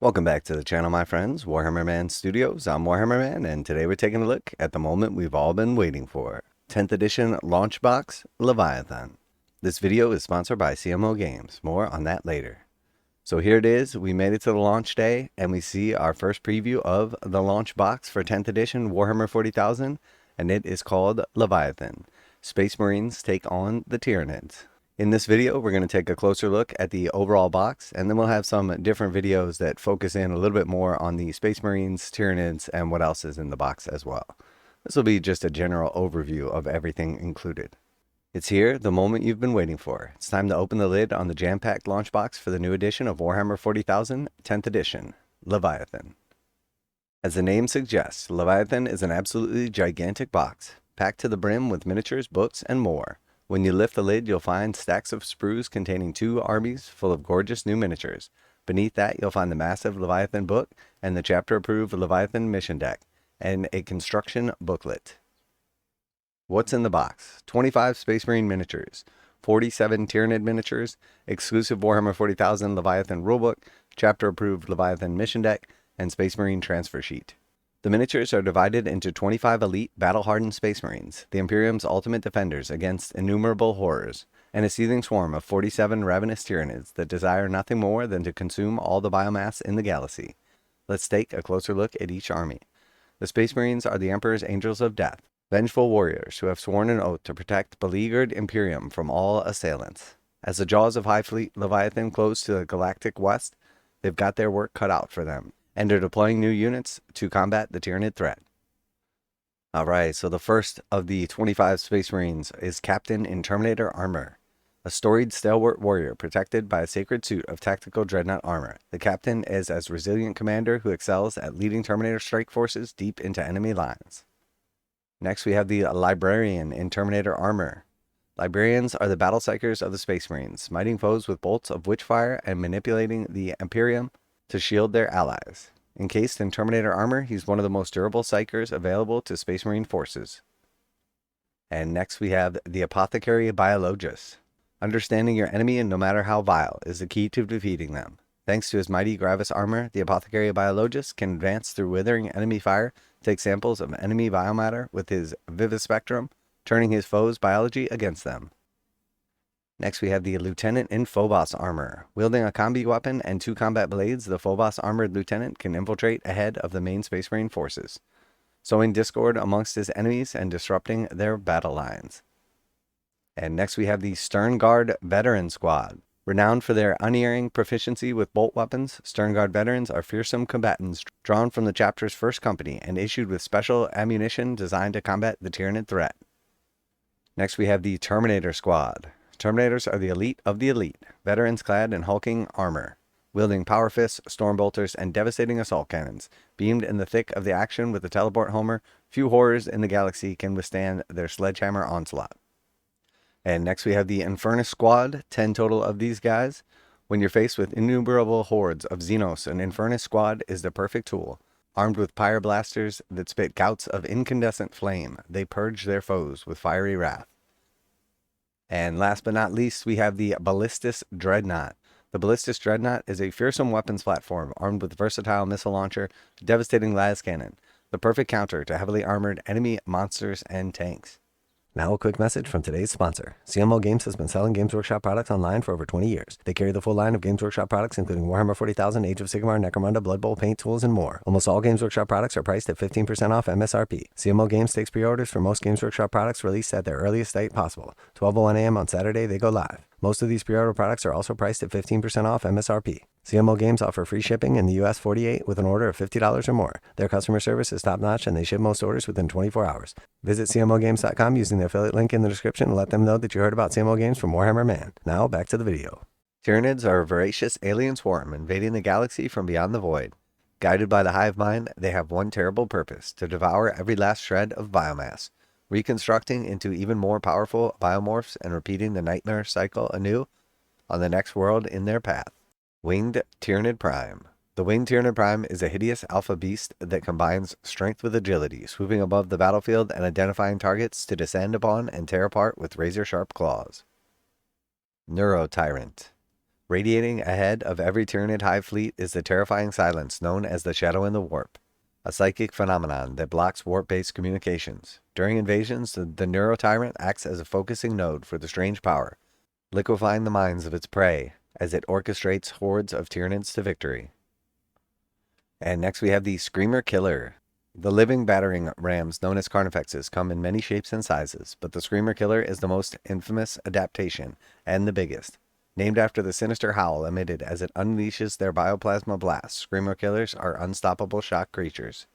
Welcome back to the channel, my friends. Warhammer Man Studios. I'm Warhammer Man, and today we're taking a look at the moment we've all been waiting for. 10th edition launch box, Leviathan. This video is sponsored by CMO Games. More on that later. So here it is. We made it to the launch day, and we see our first preview of the launch box for 10th edition Warhammer 40,000, and it is called Leviathan. Space Marines take on the Tyranids. In this video, we're going to take a closer look at the overall box, and then we'll have some different videos that focus in a little bit more on the Space Marines, Tyranids, and what else is in the box as well. This will be just a general overview of everything included. It's here, the moment you've been waiting for. It's time to open the lid on the jam-packed launch box for the new edition of Warhammer 40,000, 10th edition, Leviathan. As the name suggests, Leviathan is an absolutely gigantic box, packed to the brim with miniatures, books, and more. When you lift the lid, you'll find stacks of sprues containing 2 armies full of gorgeous new miniatures. Beneath that, you'll find the massive Leviathan book and the chapter-approved Leviathan mission deck, and a construction booklet. What's in the box? 25 Space Marine miniatures, 47 Tyranid miniatures, exclusive Warhammer 40,000 Leviathan Rulebook, chapter-approved Leviathan mission deck, and Space Marine transfer sheet. The miniatures are divided into 25 elite, battle-hardened Space Marines, the Imperium's ultimate defenders against innumerable horrors, and a seething swarm of 47 ravenous Tyranids that desire nothing more than to consume all the biomass in the galaxy. Let's take a closer look at each army. The Space Marines are the Emperor's Angels of Death, vengeful warriors who have sworn an oath to protect beleaguered Imperium from all assailants. As the jaws of High Fleet Leviathan close to the galactic west, they've got their work cut out for them, and are deploying new units to combat the Tyranid threat. Alright, so the first of the 25 Space Marines is Captain in Terminator Armor, a storied stalwart warrior protected by a sacred suit of tactical dreadnought armor. The captain is a resilient commander who excels at leading Terminator strike forces deep into enemy lines. Next we have the Librarian in Terminator Armor. Librarians are the battle psychers of the Space Marines, smiting foes with bolts of witchfire and manipulating the Imperium to shield their allies. Encased in Terminator armor, he's one of the most durable psychers available to Space Marine forces. And next we have the Apothecary Biologist. Understanding your enemy, and no matter how vile, is the key to defeating them. Thanks to his mighty Gravis armor, the Apothecary Biologist can advance through withering enemy fire, take samples of enemy biomatter with his vivispectrum, turning his foes' biology against them. Next we have the Lieutenant in Phobos armor. Wielding a combi weapon and 2 combat blades, the Phobos armored lieutenant can infiltrate ahead of the main Space Marine forces, sowing discord amongst his enemies and disrupting their battle lines. And next we have the Stern Guard Veteran Squad. Renowned for their unerring proficiency with bolt weapons, Stern Guard veterans are fearsome combatants drawn from the chapter's first company and issued with special ammunition designed to combat the Tyranid threat. Next we have the Terminator Squad. Terminators are the elite of the elite, veterans clad in hulking armor, wielding power fists, storm bolters, and devastating assault cannons. Beamed in the thick of the action with the teleport Homer, few horrors in the galaxy can withstand their sledgehammer onslaught. And next we have the Infernus Squad, 10 total of these guys. When you're faced with innumerable hordes of Xenos, an Infernus Squad is the perfect tool. Armed with pyroblasters that spit gouts of incandescent flame, they purge their foes with fiery wrath. And last but not least, we have the Ballistus Dreadnought. The Ballistus Dreadnought is a fearsome weapons platform armed with versatile missile launcher, devastating las cannon, the perfect counter to heavily armored enemy monsters and tanks. Now a quick message from today's sponsor. CMO Games has been selling Games Workshop products online for over 20 years. They carry the full line of Games Workshop products, including Warhammer 40,000, Age of Sigmar, Necromunda, Blood Bowl, paint tools, and more. Almost all Games Workshop products are priced at 15% off MSRP. CMO Games takes pre-orders for most Games Workshop products released at their earliest date possible. 12:01 a.m. on Saturday, they go live. Most of these pre-order products are also priced at 15% off MSRP. CMO Games offer free shipping in the US 48 with an order of $50 or more. Their customer service is top-notch and they ship most orders within 24 hours. Visit CMOGames.com using the affiliate link in the description and let them know that you heard about CMO Games from Warhammer Man. Now, back to the video. Tyranids are a voracious alien swarm invading the galaxy from beyond the void. Guided by the hive mind, they have one terrible purpose: to devour every last shred of biomass, reconstructing into even more powerful biomorphs and repeating the nightmare cycle anew on the next world in their path. Winged Tyranid Prime. The Winged Tyranid Prime is a hideous alpha beast that combines strength with agility, swooping above the battlefield and identifying targets to descend upon and tear apart with razor-sharp claws. Neurotyrant. Radiating ahead of every Tyranid hive fleet is the terrifying silence known as the Shadow in the Warp, a psychic phenomenon that blocks warp-based communications. During invasions, the Neurotyrant acts as a focusing node for the strange power, liquefying the minds of its prey as it orchestrates hordes of Tyranids to victory. And next we have the Screamer Killer. The living battering rams known as carnifexes come in many shapes and sizes, but the Screamer Killer is the most infamous adaptation and the biggest. Named after the sinister howl emitted as it unleashes their bioplasma blasts, Screamer Killers are unstoppable shock creatures.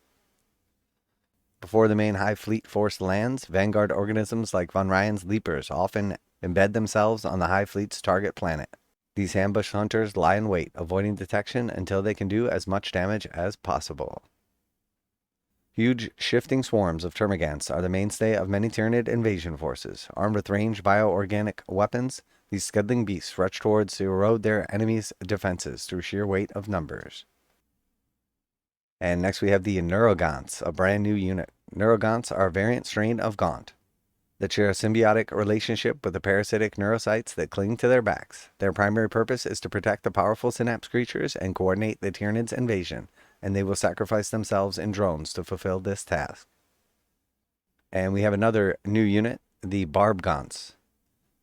Before the main hive fleet force lands, vanguard organisms like von Ryan's Leapers often embed themselves on the hive fleet's target planet. These ambush hunters lie in wait, avoiding detection until they can do as much damage as possible. Huge shifting swarms of termagants are the mainstay of many Tyranid invasion forces. Armed with ranged bioorganic weapons, these scuddling beasts rush towards to erode their enemies' defenses through sheer weight of numbers. And next we have the Neurogaunts, a brand new unit. Neurogaunts are a variant strain of Gaunt that share a symbiotic relationship with the parasitic neurocytes that cling to their backs. Their primary purpose is to protect the powerful synapse creatures and coordinate the Tyranids' invasion, and they will sacrifice themselves in drones to fulfill this task. And we have another new unit, the Barbgaunts,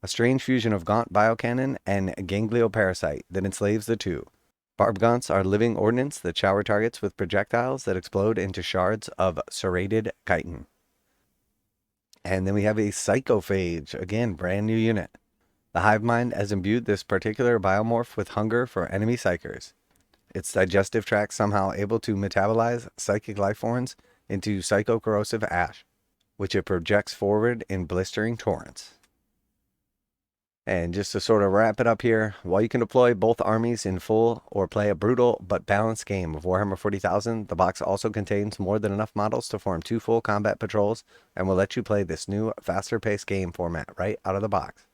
a strange fusion of Gaunt biocannon and ganglioparasite that enslaves the two. Barbgaunts are living ordnance that shower targets with projectiles that explode into shards of serrated chitin. And then we have a Psychophage, again, brand new unit. The hive mind has imbued this particular biomorph with hunger for enemy psychers. Its digestive tract somehow able to metabolize psychic life forms into psychocorrosive ash, which it projects forward in blistering torrents. And just to sort of wrap it up here, while you can deploy both armies in full or play a brutal but balanced game of Warhammer 40,000, the box also contains more than enough models to form 2 full combat patrols and will let you play this new, faster-paced game format right out of the box.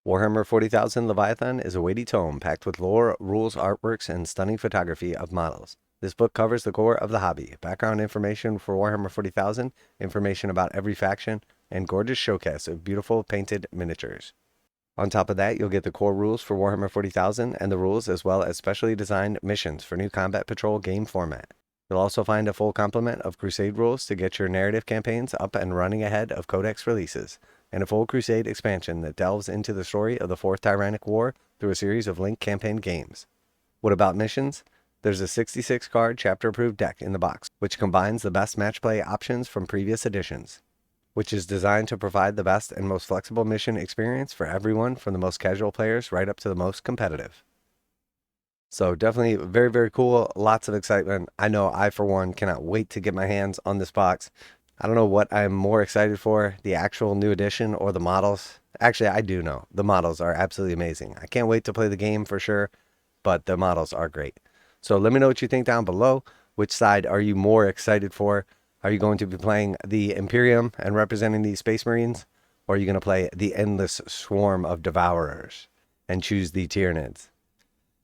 Warhammer 40,000 Leviathan is a weighty tome packed with lore, rules, artworks, and stunning photography of models. This book covers the core of the hobby, background information for Warhammer 40,000, information about every faction, and gorgeous showcase of beautiful painted miniatures. On top of that, you'll get the core rules for Warhammer 40,000 and the rules as well as specially designed missions for new combat patrol game format. You'll also find a full complement of Crusade rules to get your narrative campaigns up and running ahead of Codex releases, and a full Crusade expansion that delves into the story of the Fourth Tyrannic War through a series of linked campaign games. What about missions? There's a 66-card chapter-approved deck in the box, which combines the best match play options from previous editions, which is designed to provide the best and most flexible mission experience for everyone from the most casual players right up to the most competitive. So definitely very, very cool. Lots of excitement. I know I, for one, cannot wait to get my hands on this box. I don't know what I'm more excited for, the actual new edition or the models. Actually, I do know. The models are absolutely amazing. I can't wait to play the game for sure, but the models are great. So let me know what you think down below. Which side are you more excited for? Are you going to be playing the Imperium and representing the Space Marines? Or are you going to play the endless swarm of Devourers and choose the Tyranids?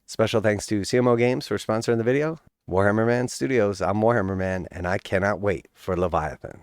Special thanks to CMO Games for sponsoring the video. Warhammer Man Studios, I'm Warhammer Man, and I cannot wait for Leviathan.